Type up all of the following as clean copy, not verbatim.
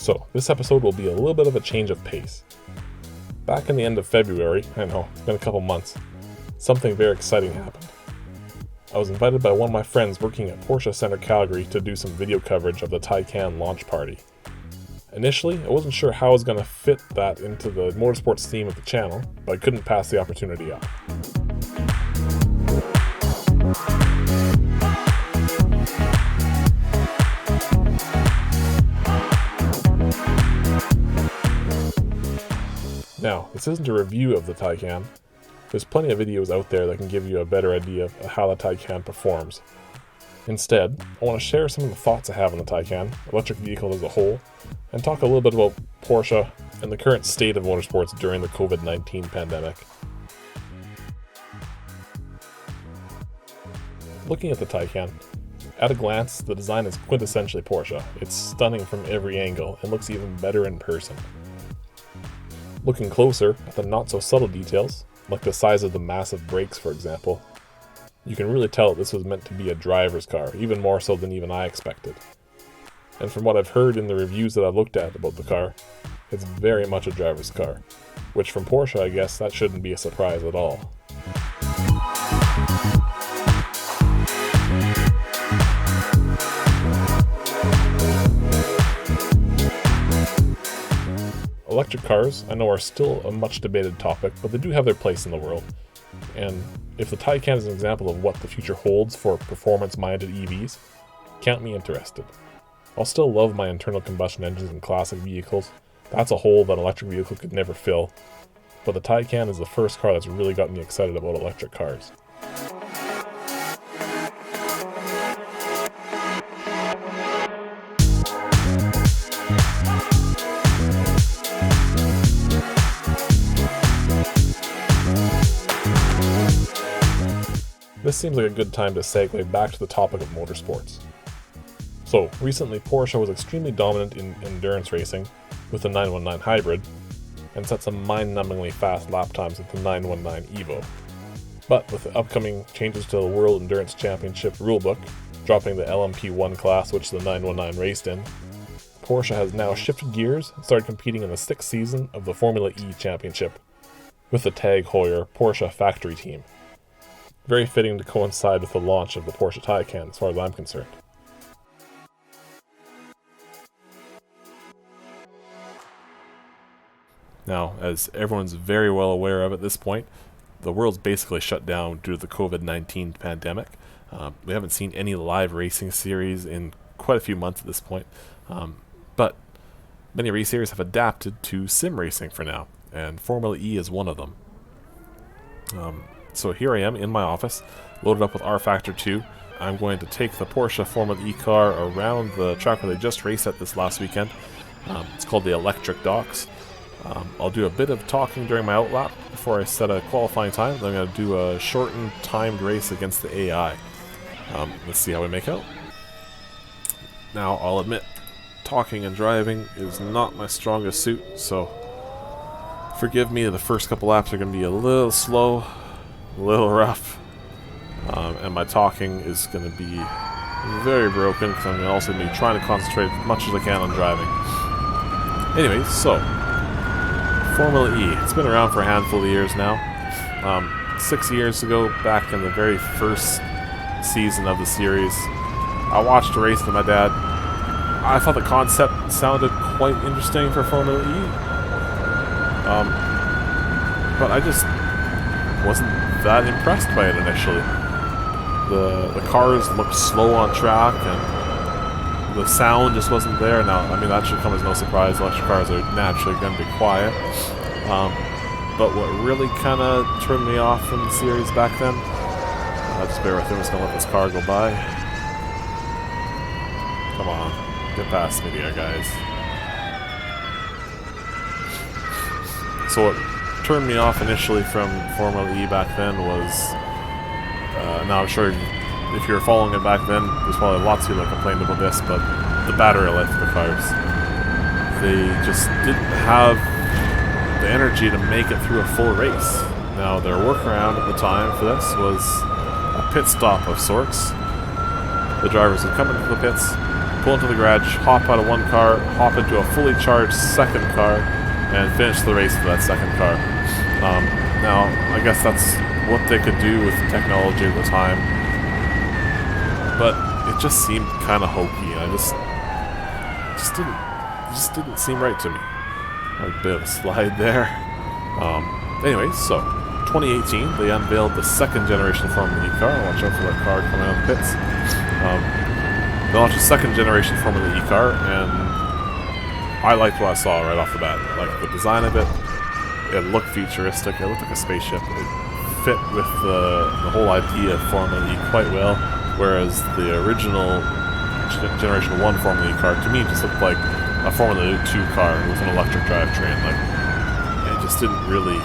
So this episode will be a little bit of a change of pace. Back in the end of February, I know, it's been a couple months, something very exciting happened. I was invited by one of my friends working at Porsche Center Calgary to do some video coverage of the Taycan launch party. Initially, I wasn't sure how I was going to fit that into the motorsports theme of the channel, but I couldn't pass the opportunity up. Now, this isn't a review of the Taycan. There's plenty of videos out there that can give you a better idea of how the Taycan performs. Instead, I want to share some of the thoughts I have on the Taycan, electric vehicle as a whole, and talk a little bit about Porsche and the current state of motorsports during the COVID-19 pandemic. Looking at the Taycan, at a glance, the design is quintessentially Porsche. It's stunning from every angle and looks even better in person. Looking closer at the not-so-subtle details, like the size of the massive brakes for example, you can really tell that this was meant to be a driver's car, even more so than even I expected. And from what I've heard in the reviews that I've looked at about the car, it's very much a driver's car, which from Porsche I guess that shouldn't be a surprise at all. Electric cars, I know, are still a much debated topic, but they do have their place in the world. And if the Taycan is an example of what the future holds for performance-minded EVs, count me interested. I'll still love my internal combustion engines in classic vehicles. That's a hole that an electric vehicle could never fill. But the Taycan is the first car that's really got me excited about electric cars. This seems like a good time to segue back to the topic of motorsports. So, recently Porsche was extremely dominant in endurance racing with the 919 Hybrid, and set some mind-numbingly fast lap times with the 919 Evo. But with the upcoming changes to the World Endurance Championship rulebook, dropping the LMP1 class which the 919 raced in, Porsche has now shifted gears and started competing in the 6th season of the Formula E Championship with the Tag Heuer Porsche factory team. Very fitting to coincide with the launch of the Porsche Taycan as far as I'm concerned. Now, as everyone's very well aware of at this point, the world's basically shut down due to the COVID-19 pandemic. We haven't seen any live racing series in quite a few months at this point, but many race series have adapted to sim racing for now, and Formula E is one of them. So here I am in my office, loaded up with R-Factor 2. I'm going to take the Porsche Formula E car around the track where they just raced at this last weekend. It's called the Electric Docks. I'll do a bit of talking during my outlap before I set a qualifying time. Then I'm going to do a shortened timed race against the AI. Let's see how we make out. Now, I'll admit, talking and driving is not my strongest suit, so forgive me, the first couple laps are going to be a little slow, a little rough, and my talking is going to be very broken because I'm also going to be trying to concentrate as much as I can on driving. Anyways, so Formula E, it's been around for a handful of years now. 6 years ago, back in the very first season of the series, I watched a race with my dad. I thought the concept sounded quite interesting for Formula E, but I just wasn't that impressed by it initially. The cars looked slow on track, and the sound just wasn't there. Now, I mean, that should come as no surprise. Electric cars are naturally going to be quiet. But what really kind of turned me off from the series back then, just bear with me, I'm just going to let this car go by. Come on, get past me here, guys. So what turned me off initially from Formula E back then was, now I'm sure if you were following it back then, there's probably lots of people that complained about this, but the battery life of the cars. They just didn't have the energy to make it through a full race. Now, their workaround at the time for this was a pit stop of sorts. The drivers would come into the pits, pull into the garage, hop out of one car, hop into a fully charged second car, and finish the race with that second car. Now, I guess that's what they could do with technology at the time, but it just seemed kind of hokey, and it just didn't seem right to me. A bit of a slide there. Anyway, so 2018, they unveiled the second generation Formula E car. Watch out for that car coming out of the pits. They launched a second generation Formula E car, and I liked what I saw right off the bat. Like the design of it. It looked futuristic. It looked like a spaceship. It fit with the whole idea of Formula E quite well, whereas the original Generation 1 Formula E car, to me, just looked like a Formula 2 car with an electric drivetrain. Like, it just didn't really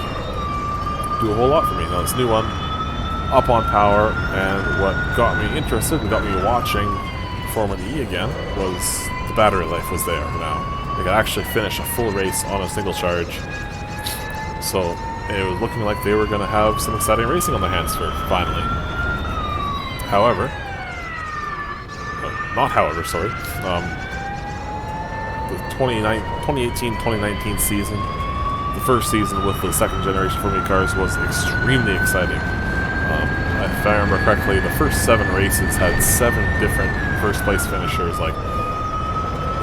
do a whole lot for me. Now, this new one, up on power, and what got me interested and got me watching Formula E again was the battery life was there now. They could actually finish a full race on a single charge. So it was looking like they were going to have some exciting racing on their hands for finally. However, the 2018-2019 season, the first season with the second generation Formula E cars was extremely exciting. If I remember correctly, the first 7 races had 7 different first place finishers. Like,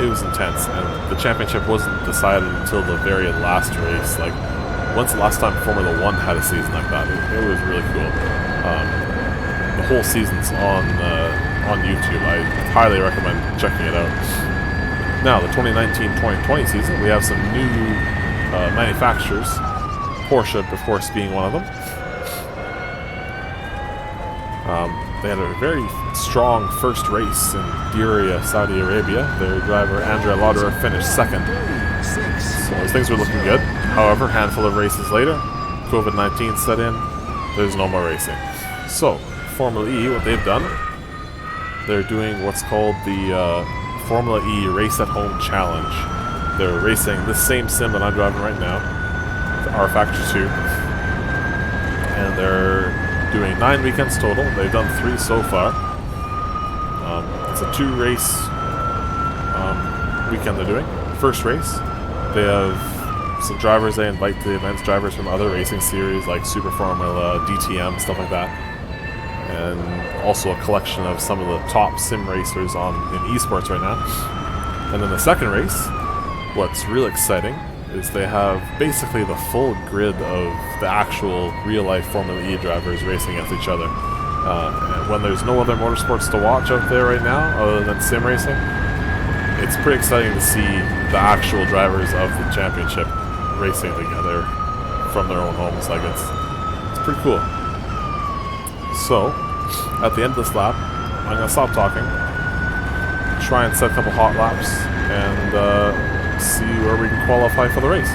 it was intense, and the championship wasn't decided until the very last race. Like, when's the last time Formula 1 had a season like that? It was really cool. The whole season's on YouTube. I highly recommend checking it out. Now, the 2019-2020 season, we have some new manufacturers. Porsche, of course, being one of them. They had a very strong first race in Diriyah, Saudi Arabia. Their driver, Andrea Lauderer, finished second. So things were looking good. However, a handful of races later, COVID-19 set in. There's no more racing. So, Formula E, what they've done, they're doing what's called the Formula E Race at Home Challenge. They're racing this same sim that I'm driving right now, the R Factor 2, and they're doing 9 weekends total. They've done 3 so far. It's a 2-race weekend they're doing. First race, they have some drivers they invite to the events, drivers from other racing series like Super Formula, DTM, stuff like that. And also a collection of some of the top sim racers in esports right now. And then the second race, what's real exciting is they have basically the full grid of the actual real-life Formula E drivers racing against each other. And when there's no other motorsports to watch out there right now other than sim racing, it's pretty exciting to see the actual drivers of the championship racing together from their own homes. Like, it's pretty cool. So, at the end of this lap, I'm going to stop talking, try and set a couple hot laps, and see where we can qualify for the race.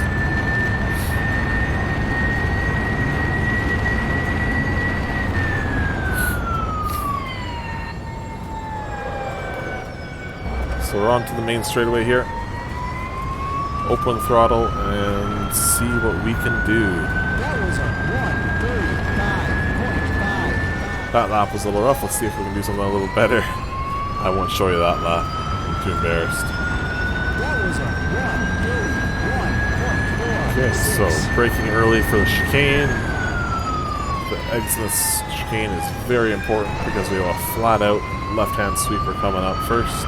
So we're on to the main straightaway here. Open throttle and see what we can do. That was a 1:35.5. That lap was a little rough. Let's see if we can do something a little better. I won't show you that lap. I'm too embarrassed. That was a 1:31.4. Okay, so braking early for the chicane. The exit chicane is very important because we have a flat out left-hand sweeper coming up first.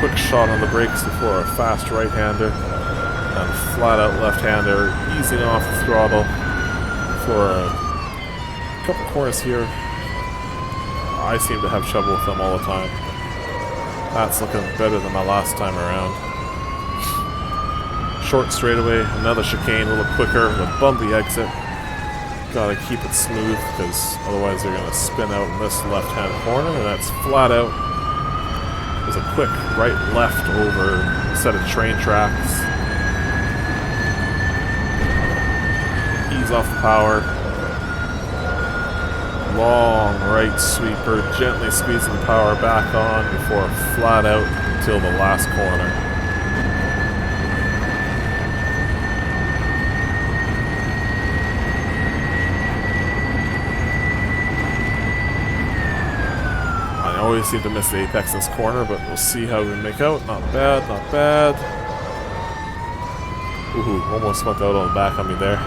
Quick shot on the brakes before a fast right-hander and flat out left-hander, easing off the throttle for a couple corners here. I seem to have trouble with them all the time. That's looking better than my last time around. Short straightaway, another chicane, a little quicker with bumpy exit. Gotta keep it smooth because otherwise they're gonna spin out in this left-hand corner, and that's flat out. There's a quick right-left over a set of train tracks. Ease off the power. Long right sweeper, gently squeezing the power back on before flat out until the last corner. always seem to miss the apex in this corner, but we'll see how we make out. Not bad, not bad. Ooh, almost went out on the back on me there. The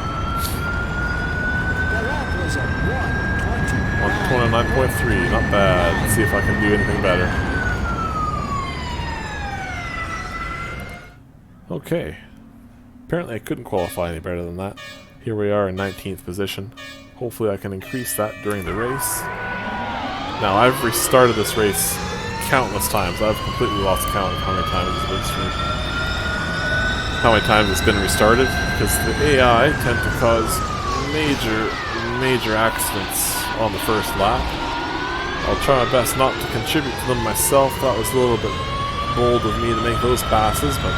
lap was a 129.3, not bad. Let's see if I can do anything better. Okay. Apparently I couldn't qualify any better than that. Here we are in 19th position. Hopefully I can increase that during the race. Now, I've restarted this race countless times. I've completely lost count of how many times it's been restarted, because the AI tend to cause major accidents on the first lap. I'll try my best not to contribute to them myself. That was a little bit bold of me to make those passes, but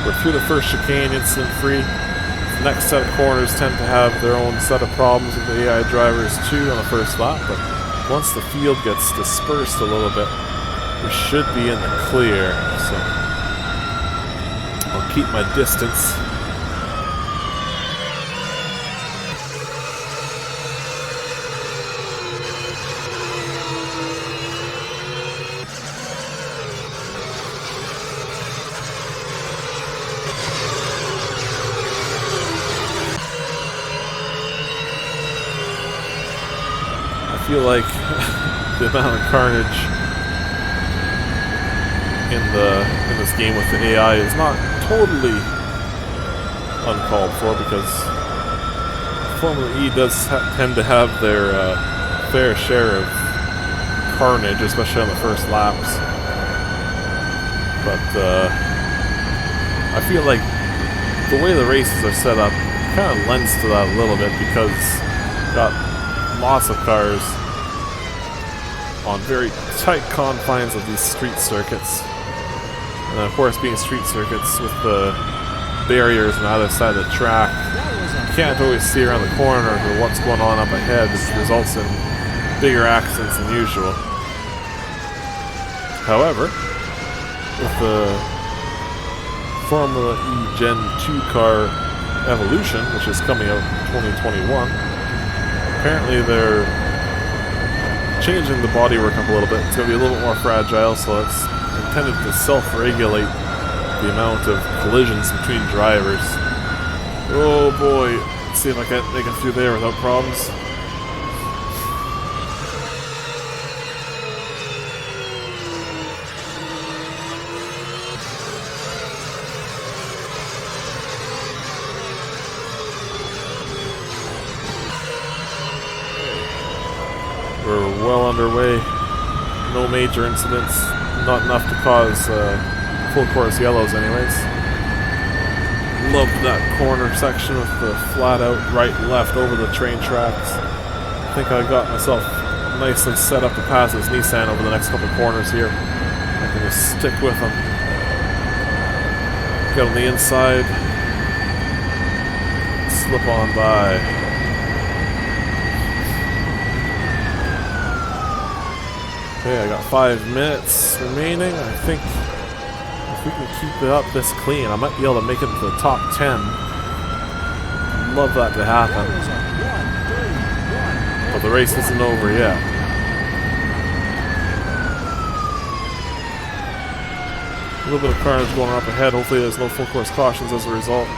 we're through the first chicane incident-free. The next set of corners tend to have their own set of problems with the AI drivers too on the first lap, but once the field gets dispersed a little bit, we should be in the clear, so I'll keep my distance. I feel like the amount of carnage in this game with the AI is not totally uncalled for, because Formula E does tend to have their fair share of carnage, especially on the first laps. But I feel like the way the races are set up kind of lends to that a little bit, because you've got lots of cars on very tight confines of these street circuits. And of course, being street circuits with the barriers on either side of the track, you can't always see around the corner or what's going on up ahead, which results in bigger accidents than usual. However, with the Formula E Gen 2 car Evolution, which is coming out in 2021, apparently they're changing the bodywork up a little bit. It's going to be a little bit more fragile, so it's intended to self-regulate the amount of collisions between drivers. Oh boy, let's see if I can make it through there without problems. We're well underway. No major incidents. Not enough to cause full course yellows anyways. Loved that corner section with the flat out right and left over the train tracks. I think I got myself nicely set up to pass this Nissan over the next couple corners here. I can just stick with them. Get on the inside. Slip on by. Okay, I got 5 minutes remaining. I think if we can keep it up this clean, I might be able to make it to the top 10. Love that to happen. But the race isn't over yet. A little bit of carnage going up ahead. Hopefully there's no full course cautions as a result.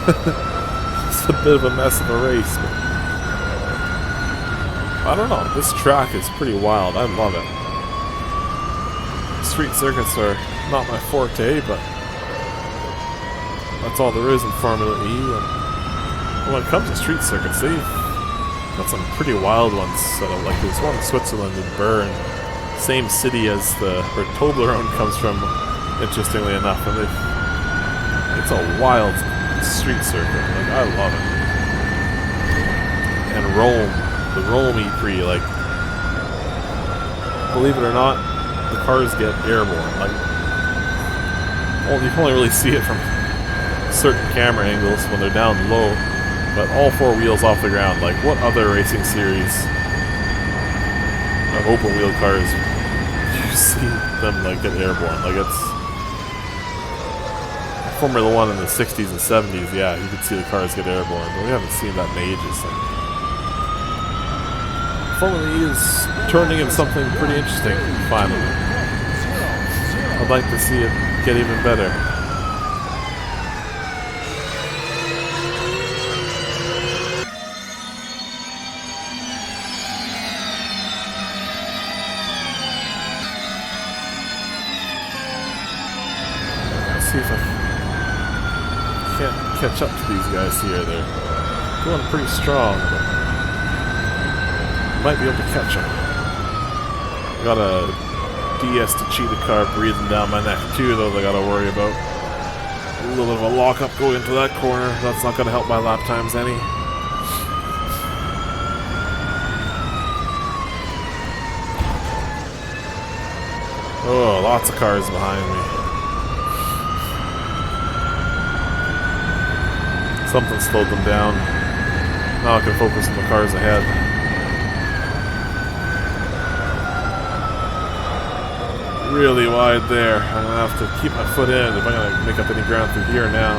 It's a bit of a mess of a race, but I don't know, this track is pretty wild. I love it. Street circuits are not my forte, but that's all there is in Formula E. And when it comes to street circuits, they've got some pretty wild ones set up. Like there's one in Switzerland in Bern, same city as where Toblerone comes from, interestingly enough, and it's a wild street circuit. Like, I love it. And Rome, the Rome E3, like, believe it or not, the cars get airborne. Like, well, you can only really see it from certain camera angles when they're down low, but all four wheels off the ground. Like, what other racing series of open wheel cars see them like get airborne. Like it's Formula One in the 60s and 70s. Yeah, you could see the cars get airborne, but we haven't seen that in ages. Like, Formula E is turning into something pretty interesting. Finally, I'd like to see it get even better. See if I can't catch up to these guys here. They're going pretty strong, but might be able to catch them. Got a DS to cheetah car breathing down my neck too, though. I gotta worry about a little bit of a lockup going into that corner. That's not gonna help my lap times any. Oh, lots of cars behind me. Something slowed them down. Now I can focus on the cars ahead. Really wide there. I'm gonna have to keep my foot in if I'm gonna make up any ground through here now.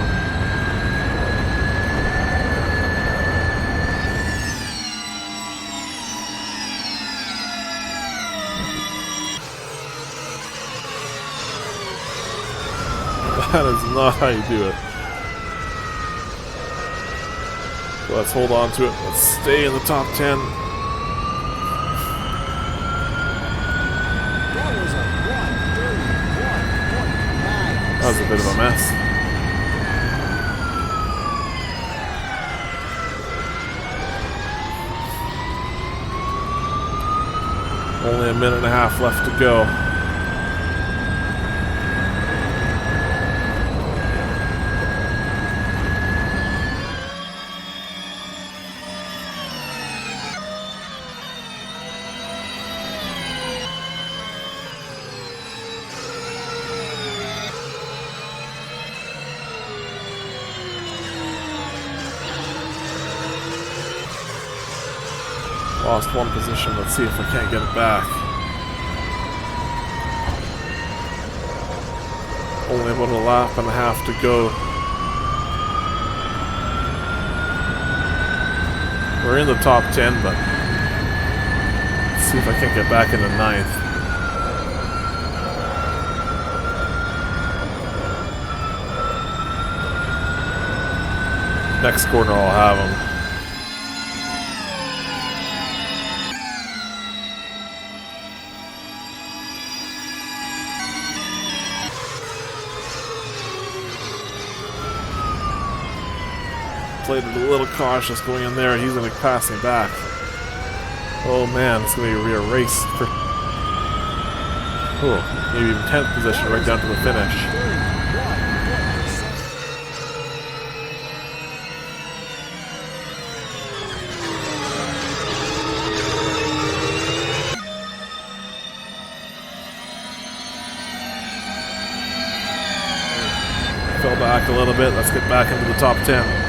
That is not how you do it. Let's hold on to it. Let's stay in the top 10. That was a bit of a mess. Only a minute and a half left to go. Lost one position. Let's see if I can't get it back. Only about a lap and a half to go. We're in the top 10, but let's see if I can't get back into 9th. Next corner I'll have him. Played it a little cautious going in there. He's going to pass me back. Oh man, it's going to be a race for maybe even 10th position right down to the finish. Fell back a little bit. Let's get back into the top 10.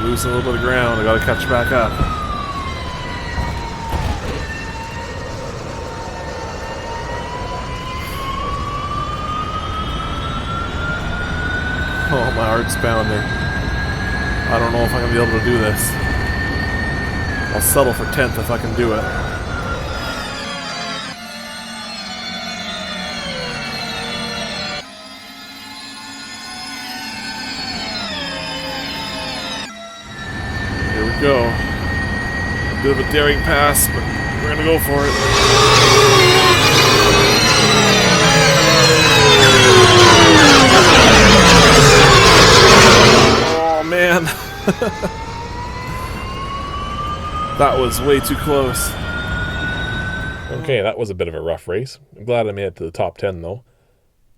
Losing a little bit of ground. I gotta catch back up. Oh, my heart's pounding. I don't know if I'm gonna be able to do this. I'll settle for 10th if I can do it. Go. A bit of a daring pass, but we're gonna go for it. Oh man. That was way too close. Okay, that was a bit of a rough race. I'm glad I made it to the top 10 though.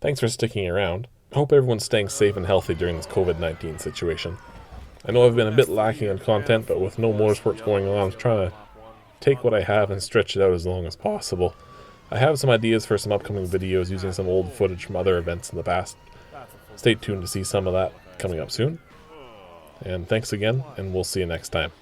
Thanks for sticking around. I hope everyone's staying safe and healthy during this COVID-19 situation. I know I've been a bit lacking on content, but with no motorsports going on, I'm trying to take what I have and stretch it out as long as possible. I have some ideas for some upcoming videos using some old footage from other events in the past. Stay tuned to see some of that coming up soon. And thanks again, and we'll see you next time.